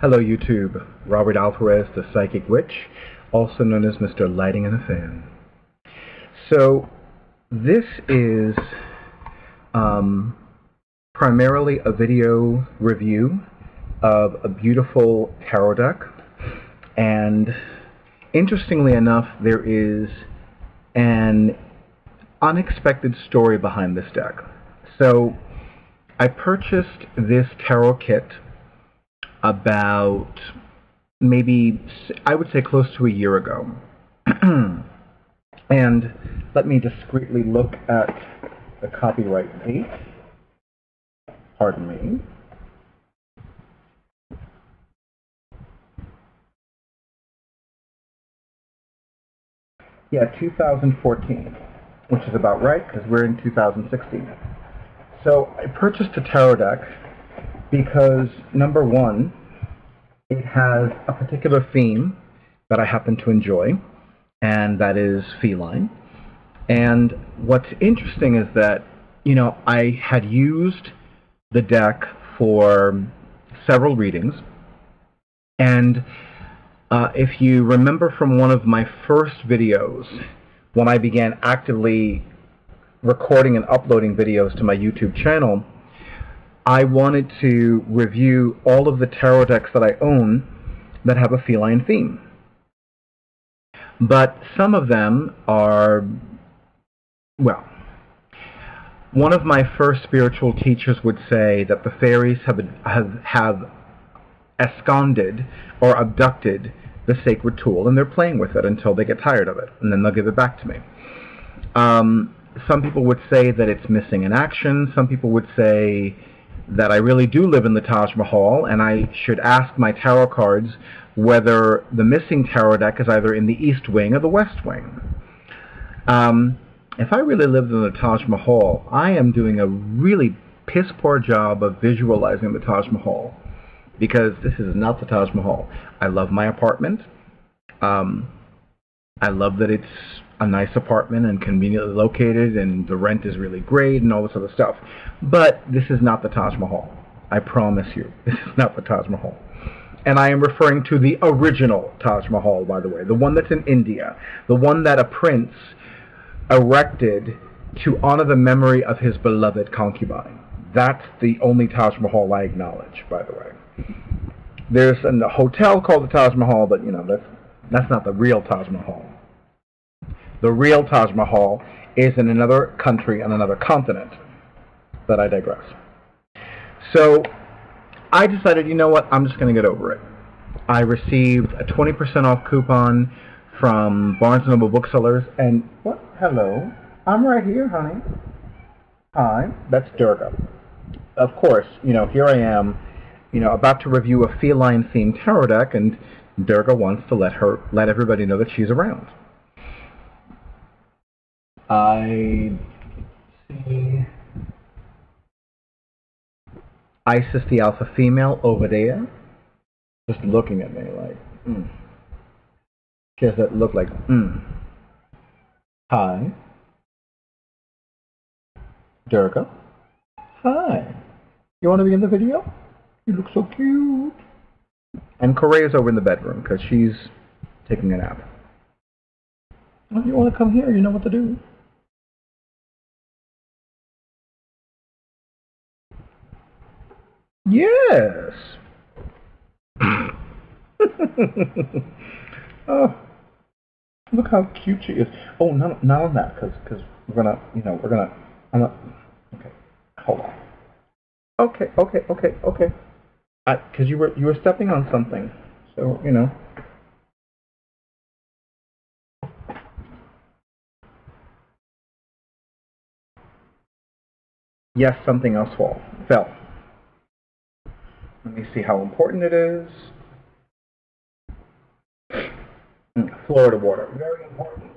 Hello YouTube, Robert Alvarez, the Psychic Witch, also known as Mr. Lighting and a Fan. So this is primarily a video review of a beautiful tarot deck, and interestingly enough there is an unexpected story behind this deck. So I purchased this tarot kit about maybe, I would say, close to a year ago. And let me discreetly look at the copyright date. Pardon me. Yeah, 2014, which is about right because we're in 2016. So I purchased a tarot deck because, number one, it has a particular theme that I happen to enjoy, and that is feline. And what's interesting is that, you know, I had used the deck for several readings, and if you remember from one of my first videos, when I began actively recording and uploading videos to my YouTube channel, I wanted to review all of the tarot decks that I own that have a feline theme. But some of them are, well, one of my first spiritual teachers would say that the fairies have absconded or abducted the sacred tool, and they're playing with it until they get tired of it, and then they'll give it back to me. Some people would say that it's missing in action. Some people would say that I really do live in the Taj Mahal, and I should ask my tarot cards whether the missing tarot deck is either in the East Wing or the West Wing. If I really lived in the Taj Mahal, I am doing a really piss-poor job of visualizing the Taj Mahal, because this is not the Taj Mahal. I love my apartment. I love that it's a nice apartment and conveniently located, and the rent is really great and all this other stuff. But this is not the Taj Mahal. I promise you, this is not the Taj Mahal. And I am referring to the original Taj Mahal, by the way, the one that's in India, the one that a prince erected to honor the memory of his beloved concubine. That's the only Taj Mahal I acknowledge, by the way. There's a hotel called the Taj Mahal, but you know, that's not the real Taj Mahal. The real Taj Mahal is in another country on another continent, but I digress. So I decided, you know what, I'm just going to get over it. I received a 20% off coupon from Barnes & Noble booksellers, and what? Hello, I'm right here, honey. Hi, that's Durga. Of course, you know, here I am, you know, about to review a feline-themed tarot deck, and Durga wants to let everybody know that she's around. I see Isis the alpha female over there, just looking at me like, She has that look like, Hi. Durga. Hi. You want to be in the video? You look so cute. And Korea's over in the bedroom because she's taking a nap. Well, if you want to come here, you know what to do. Yes. Oh, look how cute she is. Oh, not on that, because we're gonna, you know, okay, hold on. Okay. Because you were stepping on something, so you know. Yes, something else fell. Let me see how important it is. Florida water, very important.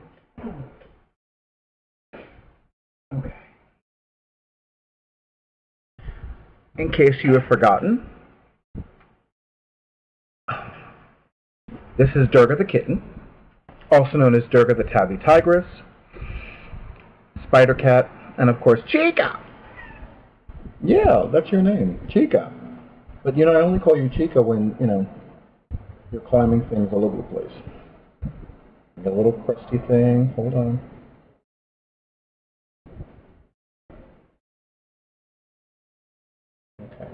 Okay. In case you have forgotten, this is Durga the kitten, also known as Durga the tabby tigress, spider cat, and of course Chica. Yeah, that's your name, Chica. But you know, I only call you Chica when, you know, you're climbing things all over the place. A little crusty thing. Hold on. Okay.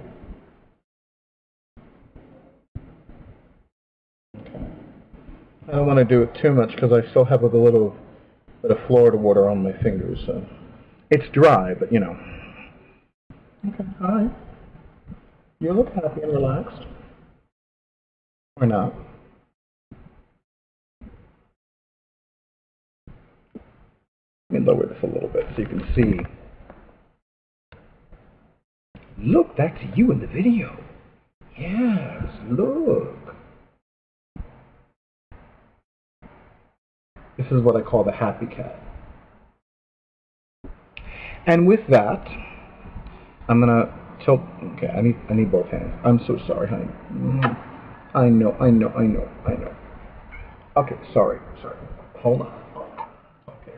Okay. I don't want to do it too much because I still have a little bit of Florida water on my fingers. So it's dry, but you know. Okay. Hi. You look happy and relaxed. Or not. Let me lower this a little bit so you can see. Look, that's you in the video. Yes, look. This is what I call the happy cat. And with that, I'm gonna tilt. Okay, I need both hands. I'm so sorry, honey. I know. Okay, sorry. Hold on. Okay.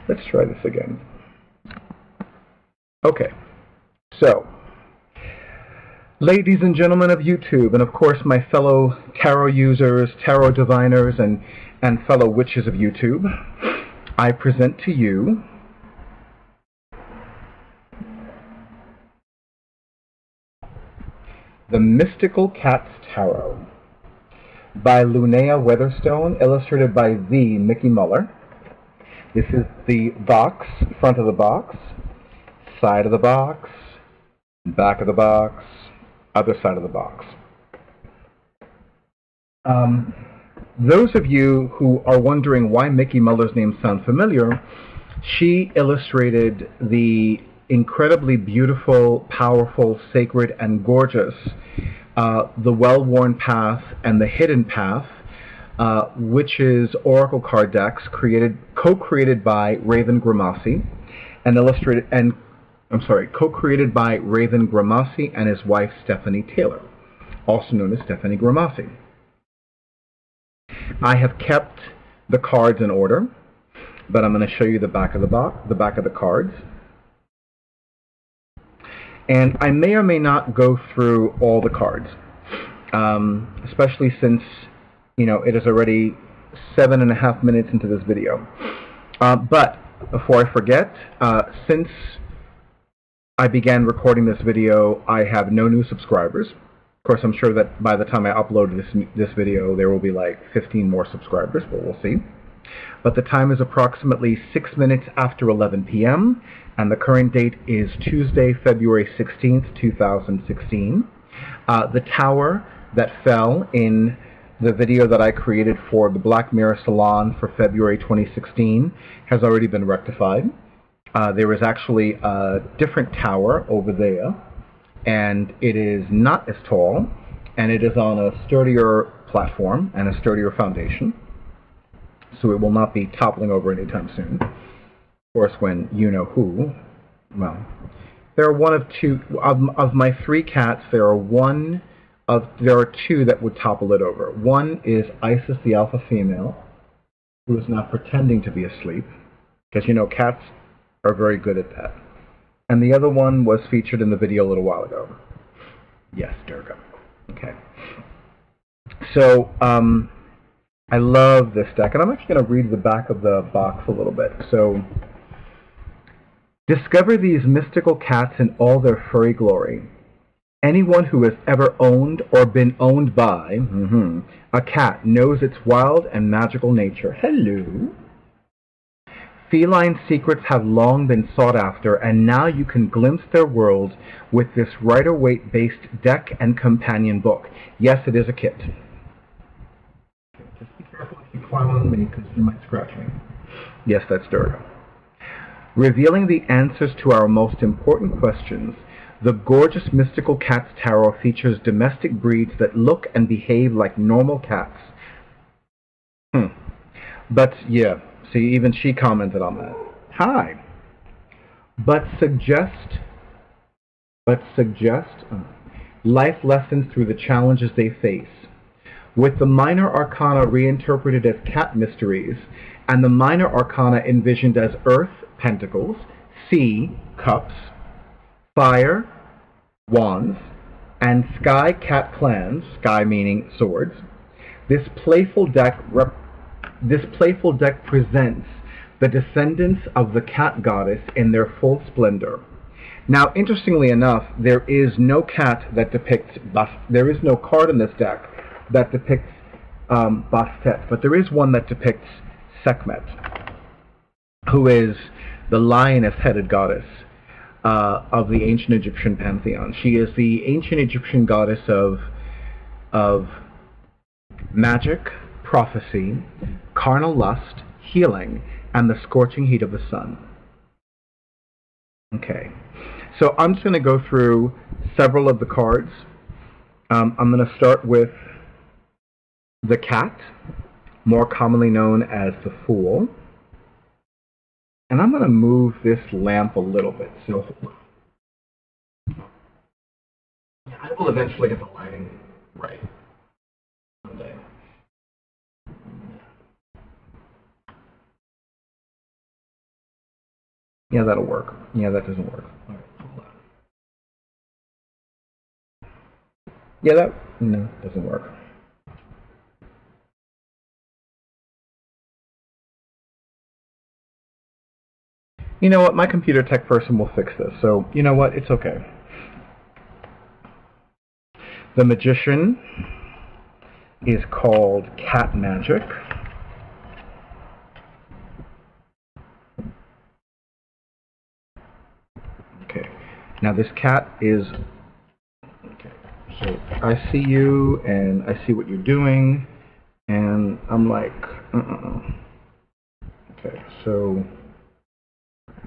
Let's try this again. Okay, so, ladies and gentlemen of YouTube, and of course my fellow tarot users, tarot diviners, and fellow witches of YouTube, I present to you The Mystical Cats Tarot by Lunea Weatherstone, illustrated by the Mickey Muller. This is the box, front of the box, side of the box, back of the box, other side of the box. Those of you who are wondering why Mickey Muller's name sounds familiar, she illustrated the incredibly beautiful, powerful, sacred, and gorgeous The Well-Worn Path and The Hidden Path, which is oracle card decks co-created by Raven Grimassi and co-created by Raven Grimassi and his wife Stephanie Taylor, also known as Stephanie Grimassi. I have kept the cards in order, but I'm going to show you the back of the box, the back of the cards. And I may or may not go through all the cards, especially since, you know, it is already 7.5 minutes into this video. But before I forget, since I began recording this video, I have no new subscribers. Of course, I'm sure that by the time I upload this video, there will be like 15 more subscribers, but we'll see. But the time is approximately 6 minutes after 11 p.m., and the current date is Tuesday, February 16th, 2016. The tower that fell in the video that I created for the Black Mirror Salon for February 2016 has already been rectified. There is actually a different tower over there, and it is not as tall, and it is on a sturdier platform and a sturdier foundation, so it will not be toppling over anytime soon. Of course, when you know who, well, there are one of two, of my 3 cats, there are 2 that would topple it over. One is Isis, the alpha female, who is now pretending to be asleep, because you know cats are very good at that. And the other one was featured in the video a little while ago. Yes, Durga. Okay. So, I love this deck, and I'm actually going to read the back of the box a little bit. So, discover these mystical cats in all their furry glory. Anyone who has ever owned or been owned by a cat knows its wild and magical nature. Hello. Feline secrets have long been sought after, and now you can glimpse their world with this Rider-Waite-based deck and companion book. Yes, it is a kit. Just be careful if you climb on me, because you might scratch me. Yes, that's Durga. Revealing the answers to our most important questions, the gorgeous Mystical Cats Tarot features domestic breeds that look and behave like normal cats. But, yeah. See, even she commented on that. Hi. But suggest life lessons through the challenges they face. With the minor arcana reinterpreted as cat mysteries, and the minor arcana envisioned as earth, pentacles, sea, cups, fire, wands, and sky cat clans, sky meaning swords. This playful deck presents the descendants of the cat goddess in their full splendor. Now, interestingly enough, there is no cat that depicts there is no card in this deck that depicts Bastet, but there is one that depicts Sekhmet, who is the lioness-headed goddess of the ancient Egyptian pantheon. She is the ancient Egyptian goddess of magic, prophecy, carnal lust, healing, and the scorching heat of the sun. Okay, so I'm just going to go through several of the cards. I'm going to start with the cat, more commonly known as the Fool. And I'm going to move this lamp a little bit, so I will eventually get the lighting right someday. Yeah, that'll work. Yeah, that doesn't work. All right, hold on. Yeah, no, doesn't work. You know what? My computer tech person will fix this. So, you know what? It's okay. The magician is called Cat Magic. Okay. Now this cat is... Okay. So I see you, and I see what you're doing, and I'm like, Okay, so...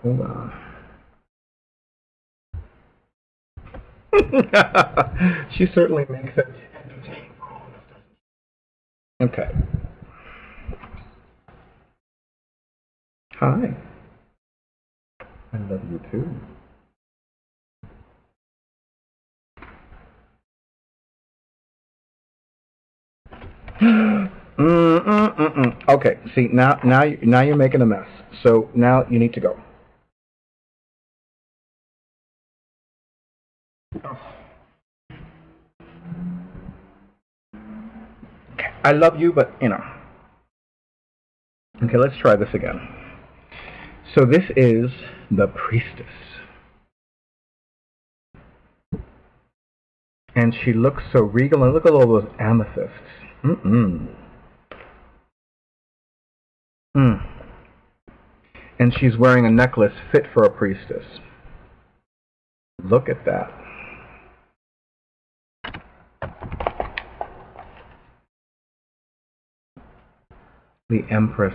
Hold on. She certainly makes it entertaining. Okay. Hi. I love you too. Okay. See, now you're making a mess. So now you need to go. I love you, but, you know. Okay, let's try this again. So this is the priestess. And she looks so regal, and look at all those amethysts. And she's wearing a necklace fit for a priestess. Look at that. The Empress.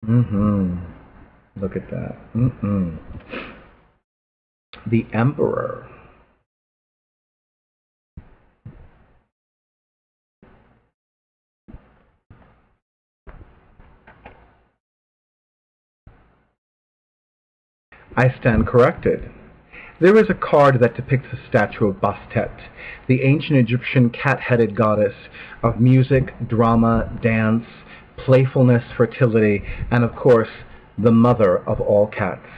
Look at that. The Emperor. I stand corrected. There is a card that depicts a statue of Bastet, the ancient Egyptian cat-headed goddess of music, drama, dance, playfulness, fertility, and of course, the mother of all cats.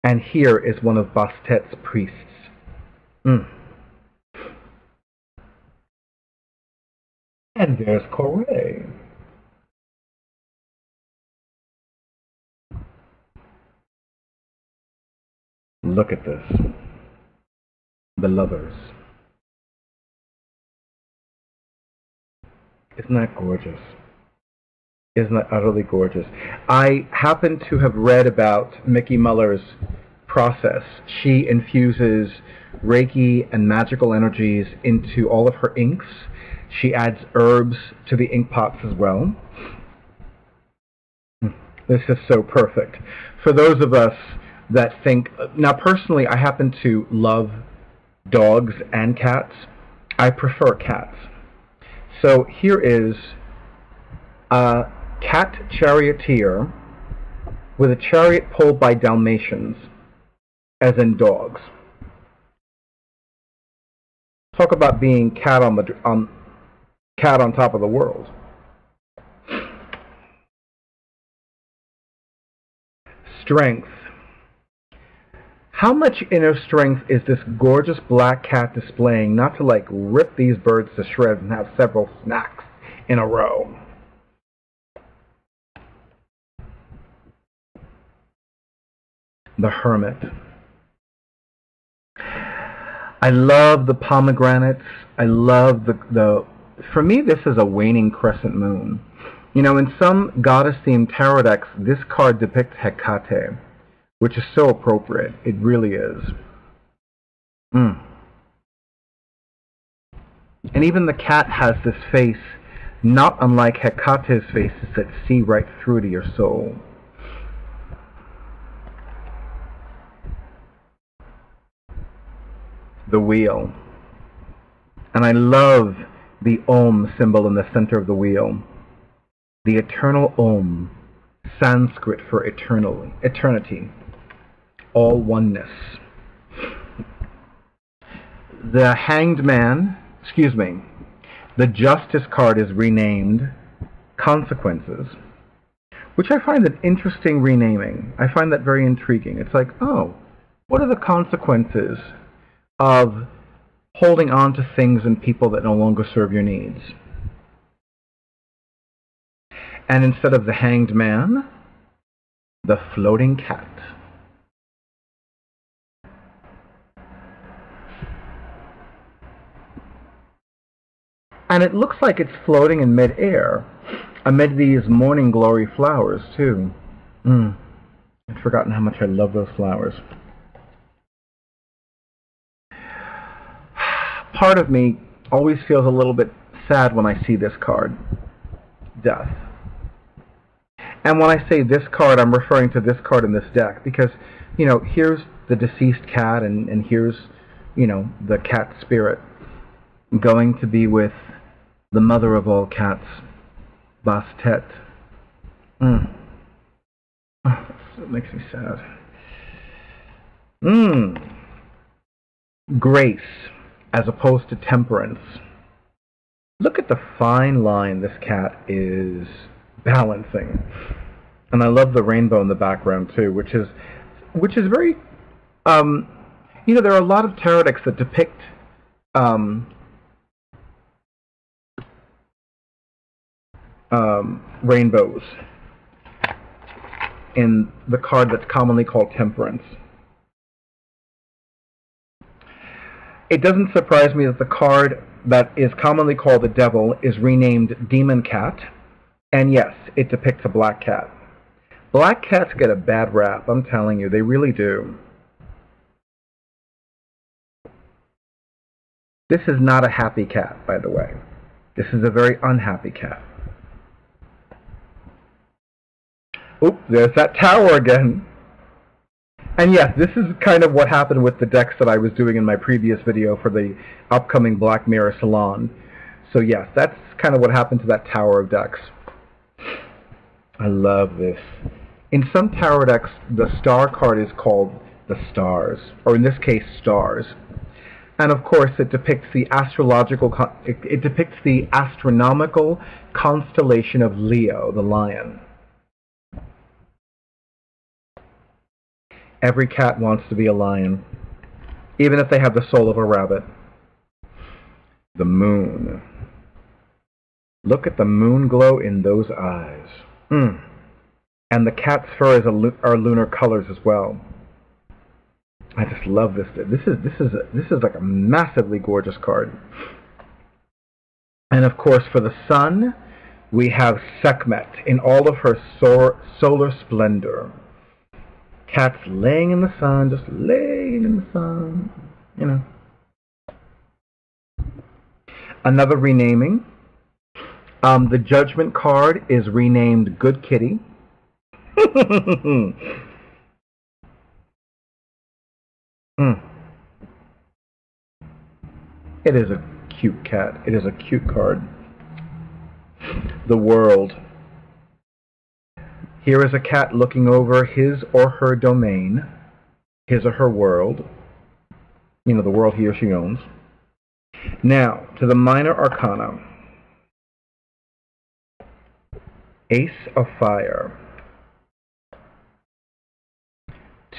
And here is one of Bastet's priests. And there's Corée. Look at this. The lovers. Isn't that gorgeous? Isn't that utterly gorgeous? I happen to have read about Mickey Muller's process. She infuses Reiki and magical energies into all of her inks. She adds herbs to the ink pots as well. This is so perfect. For those of us that think... Now, personally, I happen to love dogs and cats. I prefer cats. So here is a cat charioteer with a chariot pulled by Dalmatians, as in dogs. Talk about being cat on top of the world. Strength. How much inner strength is this gorgeous black cat displaying not to like rip these birds to shreds and have several snacks in a row? The Hermit. I love the pomegranates. I love for me this is a waning crescent moon. You know, in some goddess-themed tarot decks, this card depicts Hecate, which is so appropriate. It really is. And even the cat has this face, not unlike Hecate's faces that see right through to your soul. The wheel. And I love the Om symbol in the center of the wheel. The eternal Om, Sanskrit for eternity, all oneness. The Hanged Man, the Justice card is renamed Consequences, which I find an interesting renaming. I find that very intriguing. It's like, oh, what are the consequences of holding on to things and people that no longer serve your needs? And instead of the Hanged Man, the Floating Cat. And it looks like it's floating in mid-air, amid these morning glory flowers, too. I'd forgotten how much I love those flowers. Part of me always feels a little bit sad when I see this card, Death. And when I say this card, I'm referring to this card in this deck, because, you know, here's the deceased cat, and here's, you know, the cat spirit going to be with the mother of all cats, Bastet. Oh, that makes me sad. Grace, as opposed to temperance. Look at the fine line this cat is balancing. And I love the rainbow in the background too, which is very, you know, there are a lot of tarot decks that depict rainbows in the card that's commonly called Temperance. It doesn't surprise me that the card that is commonly called the Devil is renamed Demon Cat, and yes, it depicts a black cat. Black cats get a bad rap, I'm telling you, they really do. This is not a happy cat, by the way. This is a very unhappy cat. Oop, there's that tower again. And yes, this is kind of what happened with the decks that I was doing in my previous video for the upcoming Black Mirror Salon. So yes, that's kind of what happened to that tower of decks. I love this. In some tarot decks, the star card is called the Stars, or in this case, Stars. And of course, it depicts the it depicts the astronomical constellation of Leo, the lion. Every cat wants to be a lion, even if they have the soul of a rabbit. The moon. Look at the moon glow in those eyes. And the cat's fur are lunar colors as well. I just love this. This is like a massively gorgeous card. And of course, for the sun, we have Sekhmet in all of her solar splendor. Cats laying in the sun, just laying in the sun, you know. Another renaming. The Judgment card is renamed Good Kitty. It is a cute cat. It is a cute card. The World. Here is a cat looking over his or her domain, his or her world, you know, the world he or she owns. Now, to the minor arcana. Ace of Fire.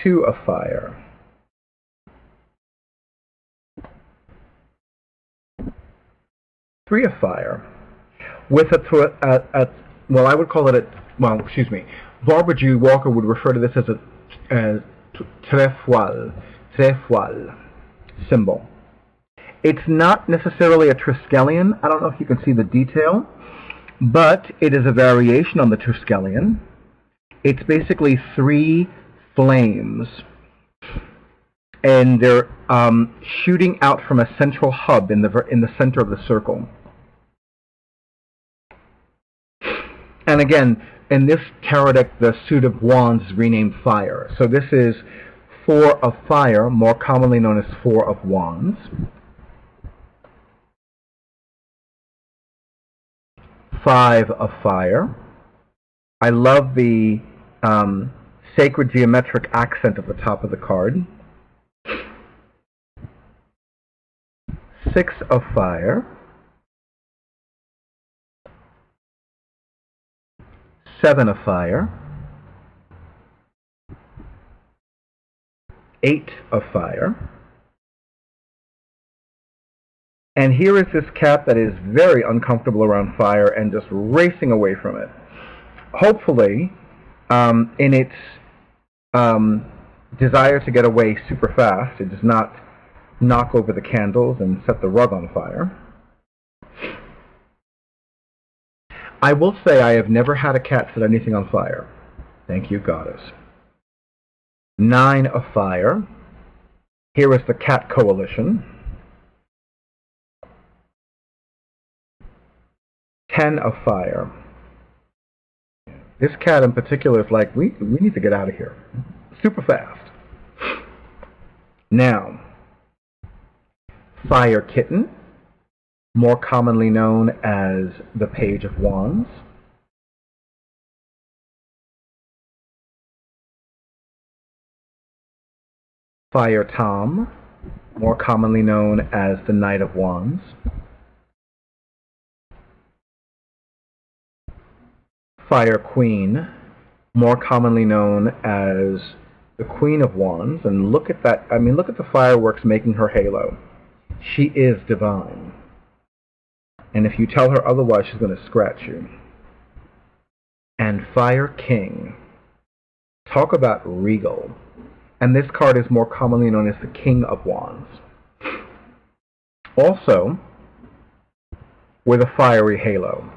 Two of Fire. 3 of fire, with well, I would call it well, excuse me, Barbara G. Walker would refer to this as a trefoil symbol. It's not necessarily a triskelion. I don't know if you can see the detail, but it is a variation on the triskelion. It's basically 3 flames, and they're shooting out from a central hub in the center of the circle. And again, in this tarot deck, the suit of wands is renamed fire. So this is 4 of fire, more commonly known as 4 of wands. 5 of fire. I love the sacred geometric accent at the top of the card. 6 of fire. 7 of fire. 8 of fire. And here is this cat that is very uncomfortable around fire and just racing away from it. Hopefully, in its desire to get away super fast, it does not knock over the candles and set the rug on fire. I will say I have never had a cat set anything on fire. Thank you, Goddess. 9 of fire. Here is the cat coalition. 10 of fire. This cat in particular is like, we need to get out of here. Super fast. Now, Fire Kitten, more commonly known as the Page of Wands. Fire Tom, more commonly known as the Knight of Wands. Fire Queen, more commonly known as the Queen of Wands. And look at that, I mean, look at the fireworks making her halo. She is divine. And if you tell her otherwise, she's going to scratch you. And Fire King. Talk about regal. And this card is more commonly known as the King of Wands. Also, with a fiery halo.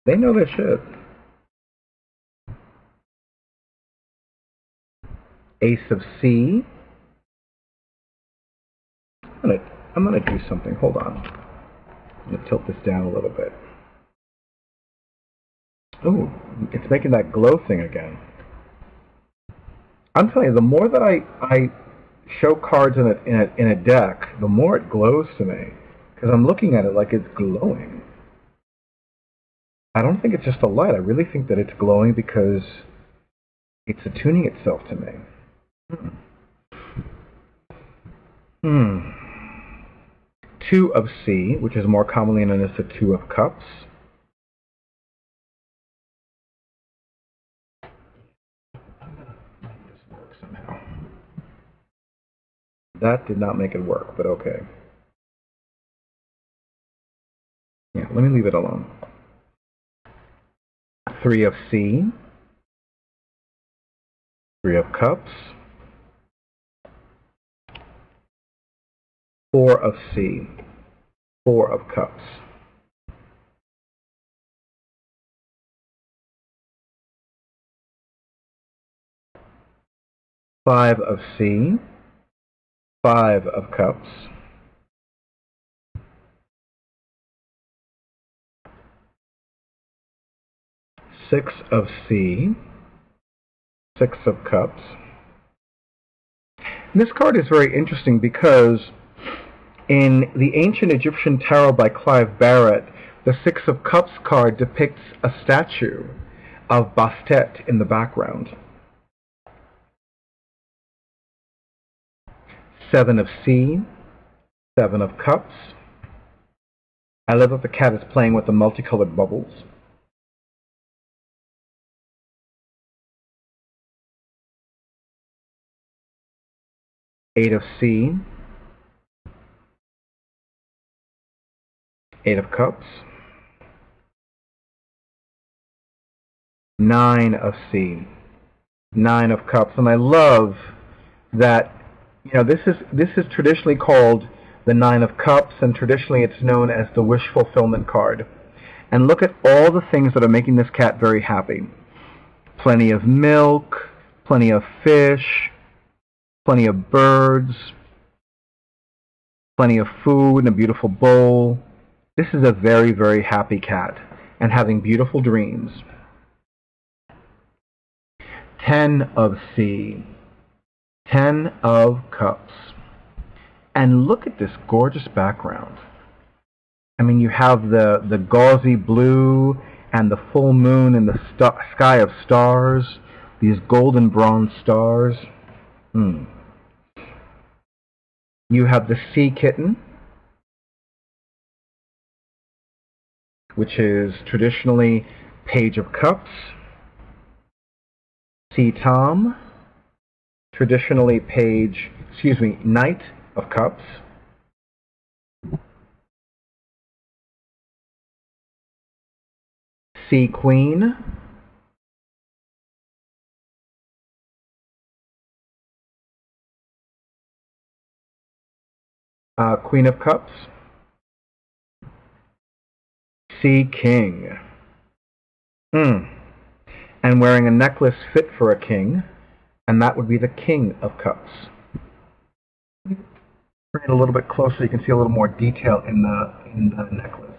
They know their shit. Ace of C. I'm gonna do something. Hold on. I'm gonna tilt this down a little bit. Ooh, it's making that glow thing again. I'm telling you, the more that I show cards in a deck, the more it glows to me, because I'm looking at it like it's glowing. I don't think it's just a light. I really think that it's glowing because it's attuning itself to me. 2 of C, which is more commonly known as the 2 of Cups. I'm going to make this work somehow. That did not make it work, but okay. Yeah, let me leave it alone. 3 of C. 3 of Cups. 4 of C. 4 of Cups. 5 of C. 5 of Cups. 6 of C. 6 of Cups. And this card is very interesting because in the Ancient Egyptian Tarot by Clive Barrett, the 6 of Cups card depicts a statue of Bastet in the background. 7 of C, 7 of Cups. I love that the cat is playing with the multicolored bubbles. 8 of C, 8 of Cups, 9 of C, 9 of Cups. And I love that, you know, this is traditionally called the 9 of Cups, and traditionally it's known as the wish fulfillment card. And look at all the things that are making this cat very happy. Plenty of milk, plenty of fish, plenty of birds, plenty of food in a beautiful bowl. This is a very, very happy cat and having beautiful dreams. 10 of C, 10 of Cups. And look at this gorgeous background. I mean, you have the gauzy blue and the full moon and the sky of stars, these golden bronze stars. You have the sea kitten, which is traditionally Page of Cups. Sea Tom, traditionally Knight of Cups. Sea Queen, Queen of Cups. Sea King, and wearing a necklace fit for a king, and that would be the King of Cups. Bring it a little bit closer, you can see a little more detail in the necklace.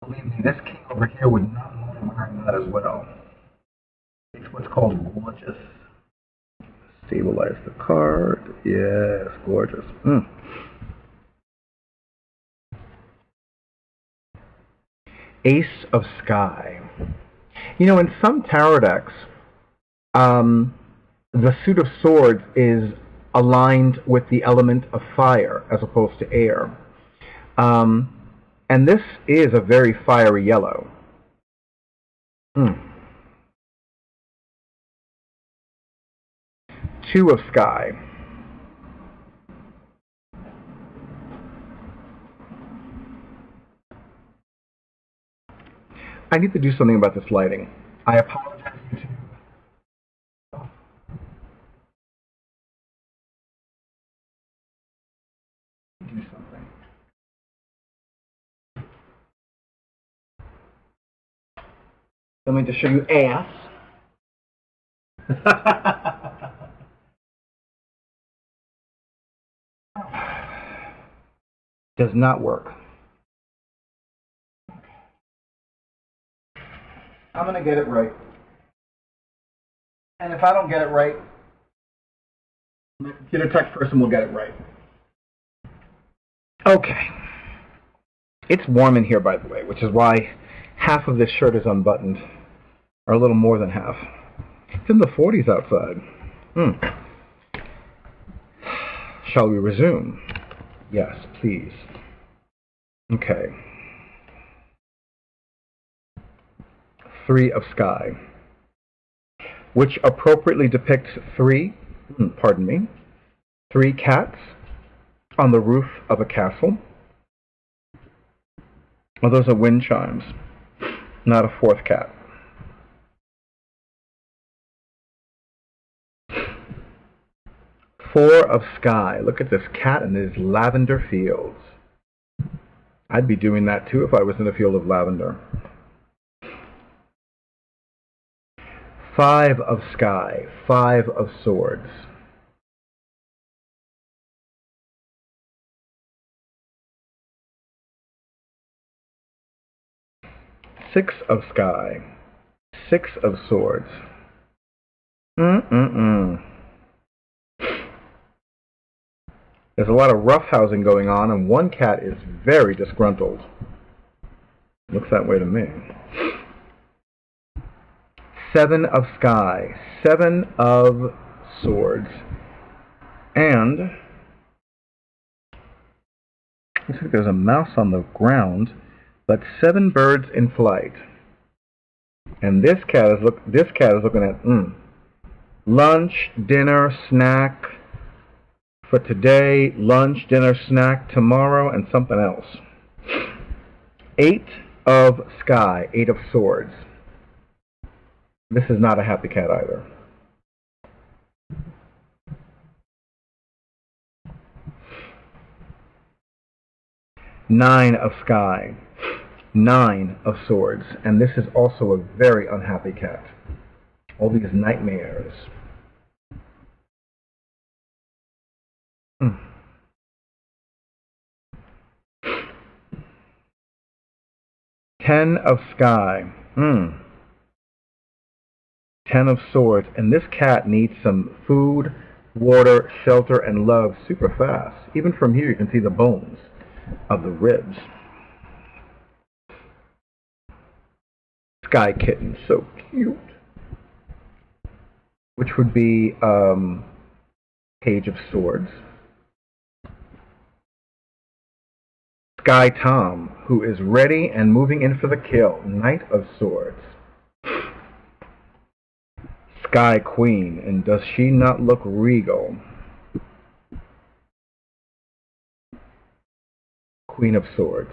Believe me, this king over here would not mind wearing that as well. It's what's called gorgeous. Stabilize the card. Yes, gorgeous. Ace of Sky. You know, in some tarot decks, the suit of swords is aligned with the element of fire as opposed to air. And this is a very fiery yellow. 2 of Sky. I need to do something about this lighting. I apologize, YouTube. Do something. I'm going to show you ass. Does not work. I'm going to get it right. And if I don't get it right, the computer tech person will get it right. Okay. It's warm in here, by the way, which is why half of this shirt is unbuttoned, or a little more than half. It's in the 40s outside. Shall we resume? Yes, please. Okay. 3 of Sky, which appropriately depicts three cats on the roof of a castle. Oh, those are wind chimes, not a 4th cat. Four of Sky. Look at this cat in his lavender fields. I'd be doing that too if I was in a field of lavender. 5 of Sky, 5 of Swords. Six of Sky, 6 of Swords. There's a lot of roughhousing going on, and one cat is very disgruntled. Looks that way to me. 7 of Sky, 7 of Swords. And looks like there's a mouse on the ground, but 7 birds in flight. And this cat is looking at lunch, dinner, snack for today, lunch, dinner, snack tomorrow, and something else. Eight of sky, eight of swords. This is not a happy cat either. Nine of sky, nine of swords, and this is also a very unhappy cat. All these nightmares. Ten of sky. 10 of swords, and this cat needs some food, water, shelter, and love super fast. Even from here you can see the bones of the ribs. Sky kitten, so cute. Which would be Page of Swords. Sky Tom, who is ready and moving in for the kill. Knight of Swords. Sky Queen, and does she not look regal? Queen of Swords.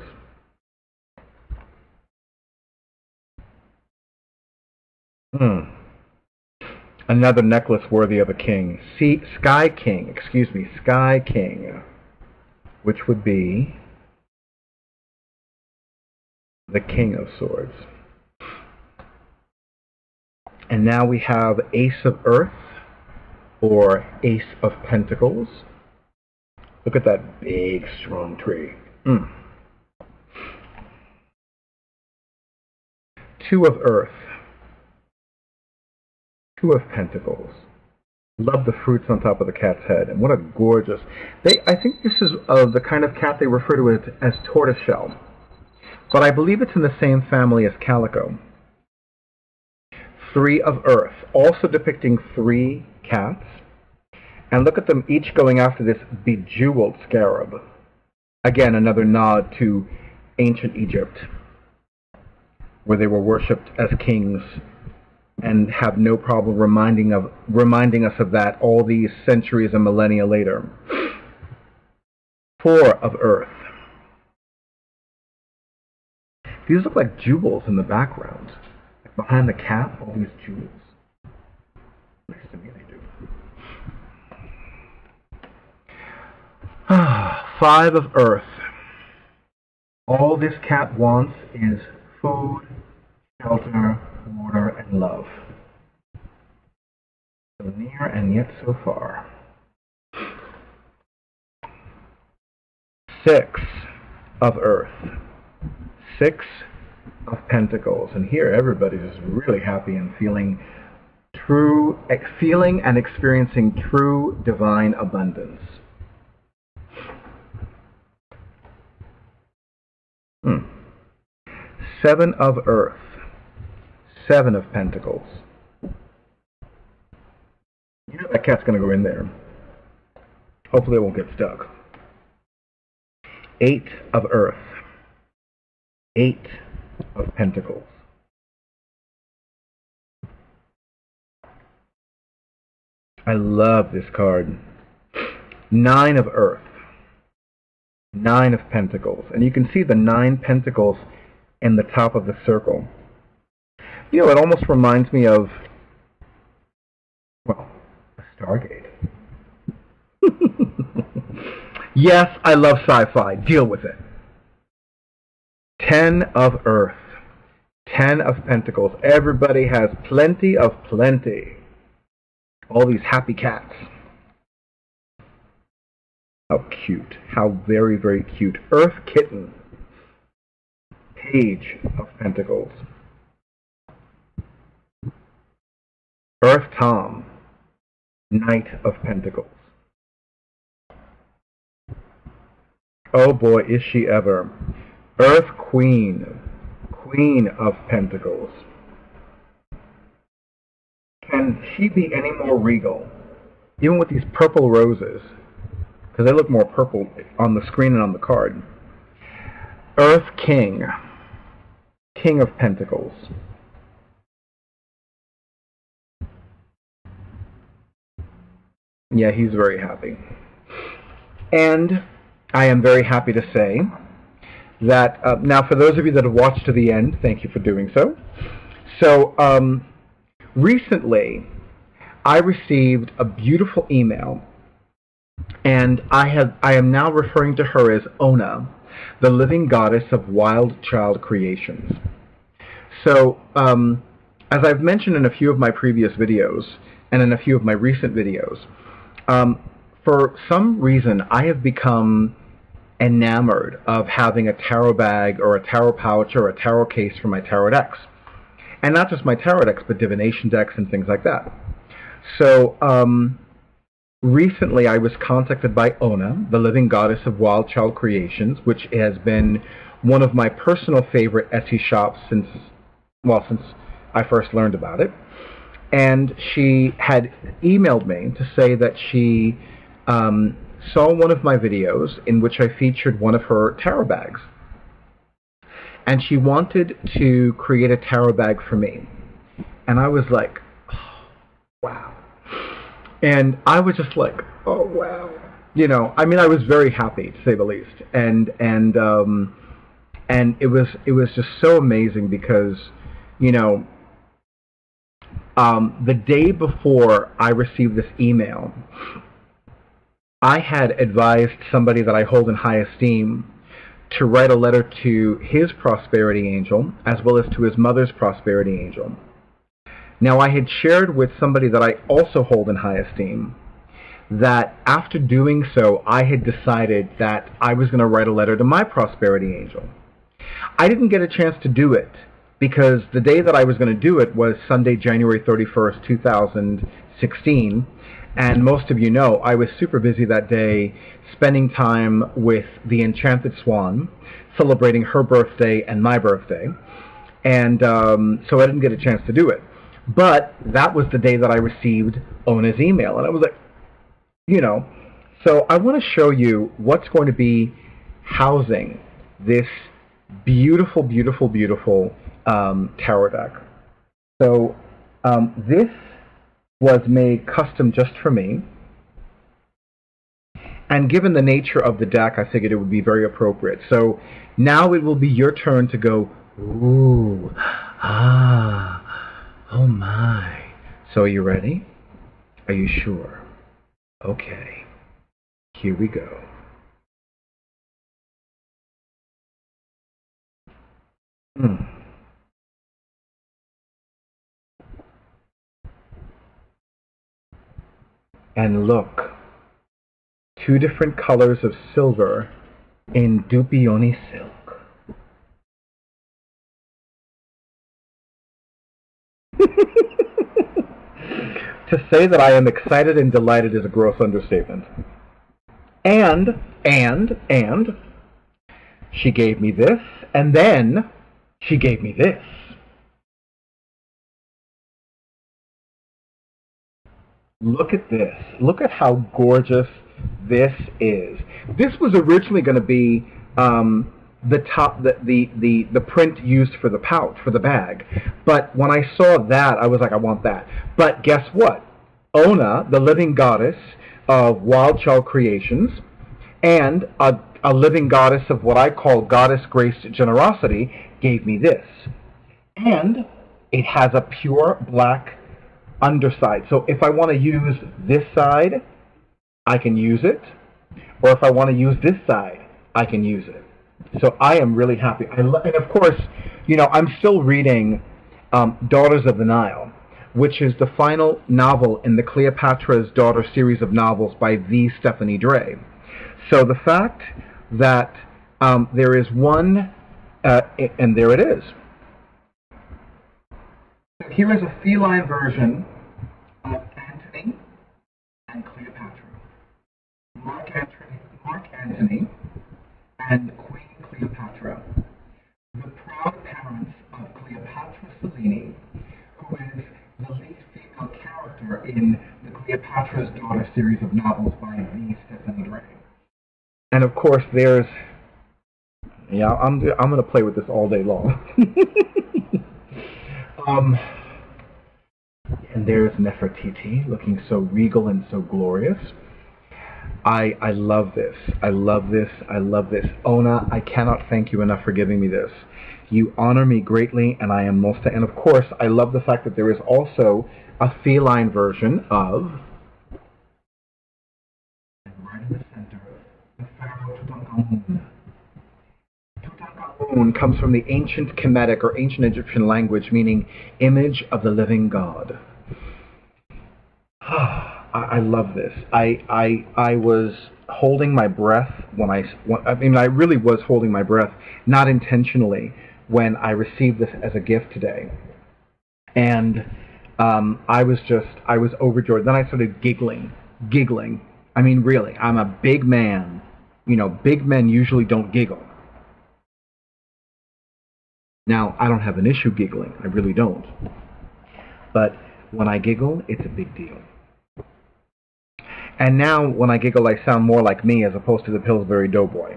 Another necklace worthy of a king. Sky King, excuse me, Sky King, which would be the King of Swords. And now we have Ace of Earth, or Ace of Pentacles. Look at that big, strong tree. Two of Earth. Two of Pentacles. Love the fruits on top of the cat's head. And what a gorgeous... I think this is the kind of cat they refer to it as tortoiseshell. But I believe it's in the same family as calico. Three of Earth, also depicting three cats. And look at them each going after this bejeweled scarab. Again, another nod to ancient Egypt, where they were worshipped as kings and have no problem reminding us of that all these centuries and millennia later. Four of Earth. These look like jewels in the background. Behind the cap, all these jewels. At least to me they do. Five of Earth. All this cat wants is food, shelter, water, and love. So near and yet so far. Six of Earth. Six of Pentacles, and here everybody's just really happy and feeling and experiencing true divine abundance. Seven of Earth, Seven of Pentacles. You know that cat's going to go in there. Hopefully it won't get stuck. Eight of Earth, Eight of Pentacles. I love this card. Nine of Earth, Nine of Pentacles, and you can see the 9 pentacles in the top of the circle. You know, it almost reminds me of, well, a Stargate. Yes, I love sci-fi. Deal with it. 10 of Earth, 10 of Pentacles. Everybody has plenty of plenty. All these happy cats. How cute. How very, very cute. Earth Kitten. Page of Pentacles. Earth Tom. Knight of Pentacles. Oh boy, is she ever. Earth Queen. Queen of Pentacles. Can she be any more regal? Even with these purple roses. Because they look more purple on the screen and on the card. Earth King. King of Pentacles. Yeah, he's very happy. And I am very happy to say that, now for those of you that have watched to the end, thank you for doing so. So recently, I received a beautiful email, and I am now referring to her as Ona, the living goddess of Wyldechilde creations. So, as I've mentioned in a few of my previous videos, and in a few of my recent videos, for some reason I have become enamored of having a tarot bag or a tarot pouch or a tarot case for my tarot decks. And not just my tarot decks, but divination decks and things like that. So, recently I was contacted by Ona, the living goddess of Wyldechilde creations, which has been one of my personal favorite Etsy shops since I first learned about it. And she had emailed me to say that she saw one of my videos in which I featured one of her tarot bags. And she wanted to create a tarot bag for me. And I was like, oh, wow. And I was just like, oh, wow. You know, I mean, I was very happy, to say the least. And it was just so amazing because, you know, the day before I received this email, I had advised somebody that I hold in high esteem to write a letter to his prosperity angel as well as to his mother's prosperity angel. Now, I had shared with somebody that I also hold in high esteem that after doing so, I had decided that I was going to write a letter to my prosperity angel. I didn't get a chance to do it because the day that I was going to do it was Sunday, January 31st, 2016, and most of you know I was super busy that day spending time with the Enchanted Swan, celebrating her birthday and my birthday, and so I didn't get a chance to do it. But that was the day that I received Ona's email, and I was like, you know, so I want to show you what's going to be housing this beautiful, beautiful, beautiful tarot deck. So this was made custom just for me, and given the nature of the deck, I figured it would be very appropriate. So now it will be your turn to go, ooh, ah, oh my. So are you ready? Are you sure? Okay, here we go. And look, two different colors of silver in Dupioni silk. To say that I am excited and delighted is a gross understatement. And she gave me this, and then she gave me this. Look at this. Look at how gorgeous this is. This was originally going to be the print used for the pouch, for the bag. But when I saw that, I was like, I want that. But guess what? Ona, the living goddess of Wyldechilde creations, and a living goddess of what I call goddess graced generosity, gave me this. And it has a pure black underside. So if I want to use this side, I can use it. Or if I want to use this side, I can use it. So I am really happy. And of course, you know, I'm still reading Daughters of the Nile, which is the final novel in the Cleopatra's Daughter series of novels by the Stephanie Dray. So the fact that there is one, and there it is. Here is a feline version of Antony and Cleopatra. Mark Antony and Queen Cleopatra, the proud parents of Cleopatra Cellini, who is the lead female character in the Cleopatra's Daughter series of novels by the Stephanie Dray. And of course, there's, yeah, I'm going to play with this all day long. And there's Nefertiti, looking so regal and so glorious. I love this. I love this. I love this. Ona, I cannot thank you enough for giving me this. You honor me greatly, and I am most... And of course, I love the fact that there is also a feline version of... And right in the center, the pharaoh Tutankhamun. Tutankhamun comes from the ancient Kemetic or ancient Egyptian language, meaning image of the living God. I love this. I was holding my breath when I really was holding my breath, not intentionally, when I received this as a gift today. And I was overjoyed. Then I started giggling. I mean, really, I'm a big man. You know, big men usually don't giggle. Now, I don't have an issue giggling. I really don't. But when I giggle, it's a big deal. And now, when I giggle, I sound more like me as opposed to the Pillsbury Doughboy.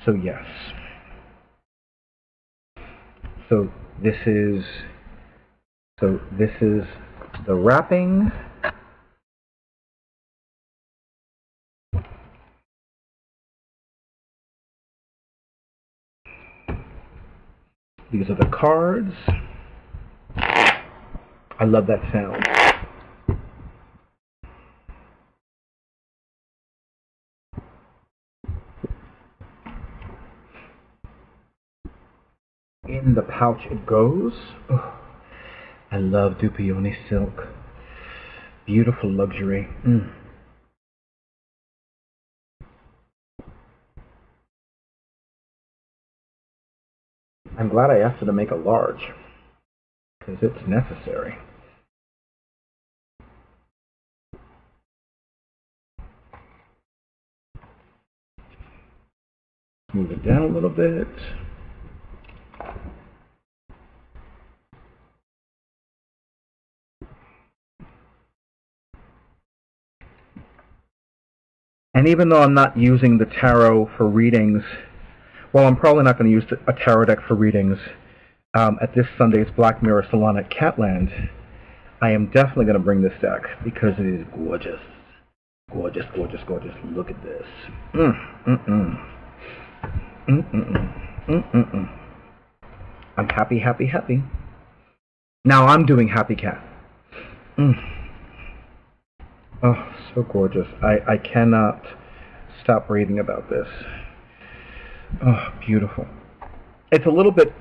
So yes. So this is the wrapping. These are the cards. I love that sound. In the pouch it goes. Oh, I love Dupioni silk. Beautiful luxury. I'm glad I asked her to make a large, because it's necessary. Move it down a little bit. And even though I'm not using the tarot for readings, well, I'm probably not going to use a tarot deck for readings at this Sunday's Black Mirror Salon at Catland. I am definitely going to bring this deck because it is gorgeous. Gorgeous, gorgeous, gorgeous. Look at this. I'm happy, happy, happy. Now I'm doing Happy Cat. Oh, so gorgeous. I cannot stop breathing about this. Oh, beautiful. It's a little bit,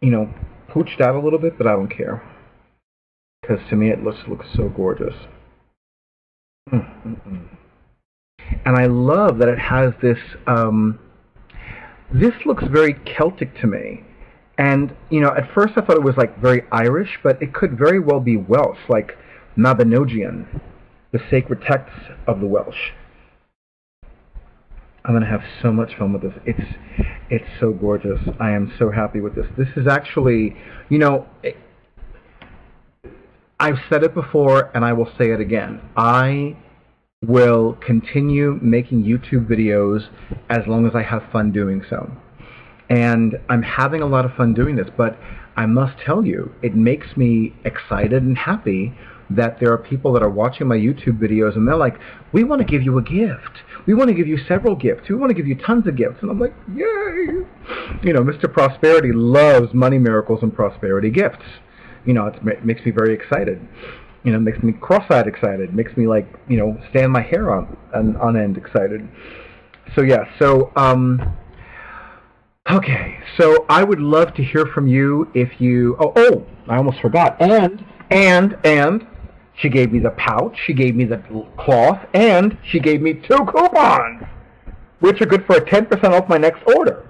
you know, pooched out a little bit, but I don't care. Because to me it looks so gorgeous. And I love that it has this, this looks very Celtic to me. And, you know, at first I thought it was like very Irish, but it could very well be Welsh, like Mabinogion, the sacred texts of the Welsh. I'm going to have so much fun with this. It's so gorgeous. I am so happy with this. This is actually, you know, I've said it before and I will say it again. I will continue making YouTube videos as long as I have fun doing so. And I'm having a lot of fun doing this, but I must tell you, it makes me excited and happy that there are people that are watching my YouTube videos and they're like, we want to give you a gift. We want to give you several gifts. We want to give you tons of gifts. And I'm like, yay! You know, Mr. Prosperity loves money miracles and prosperity gifts. You know, it makes me very excited. You know, it makes me cross-eyed excited. Makes me like, you know, stand my hair on end excited. So yeah, so, okay. So I would love to hear from you if you, oh, I almost forgot. And she gave me the pouch, she gave me the cloth, and she gave me 2 coupons, which are good for a 10% off my next order.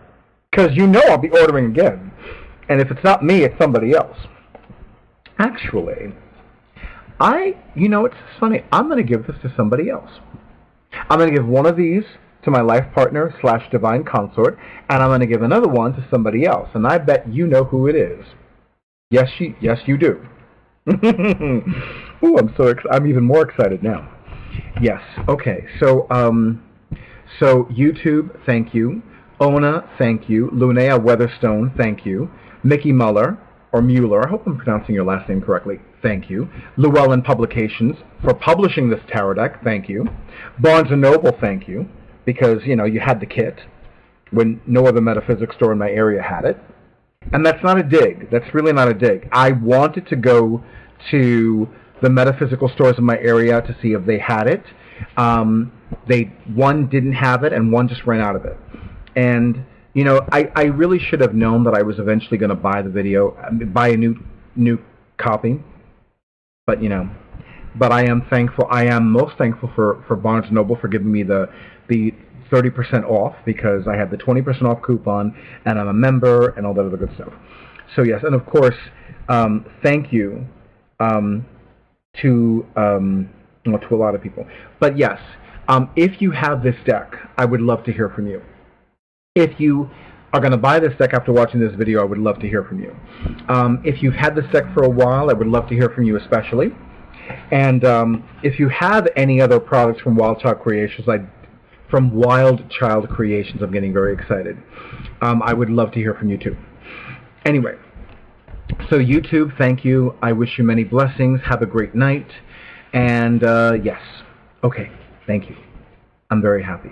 Because you know I'll be ordering again. And if it's not me, it's somebody else. Actually, you know, it's funny, I'm going to give this to somebody else. I'm going to give one of these to my life partner / divine consort, and I'm going to give another one to somebody else. And I bet you know who it is. Yes, you do. Ooh, I'm even more excited now. Yes. Okay. So so YouTube, thank you. Ona, thank you. Linnea Weatherstone, thank you. Mickey Muller or Mueller, I hope I'm pronouncing your last name correctly. thank you. Llewellyn Publications for publishing this tarot deck, thank you. Barnes & Noble, thank you, because, you know, you had the kit when no other metaphysics store in my area had it. And that's not a dig. That's really not a dig. I wanted to go to the metaphysical stores in my area to see if they had it. One didn't have it, and one just ran out of it. And, you know, I really should have known that I was eventually going to buy a new copy. But, you know, but I am thankful. I am most thankful for Barnes & Noble for giving me the 30% off, because I had the 20% off coupon, and I'm a member, and all that other good stuff. So yes, and of course, thank you to a lot of people. But yes, if you have this deck, I would love to hear from you. If you are going to buy this deck after watching this video, I would love to hear from you. If you've had this deck for a while, I would love to hear from you especially. And if you have any other products from Wyldechilde Creations, I'm getting very excited. I would love to hear from you too. Anyway, so YouTube, thank you. I wish you many blessings. Have a great night. And yes, okay, thank you. I'm very happy.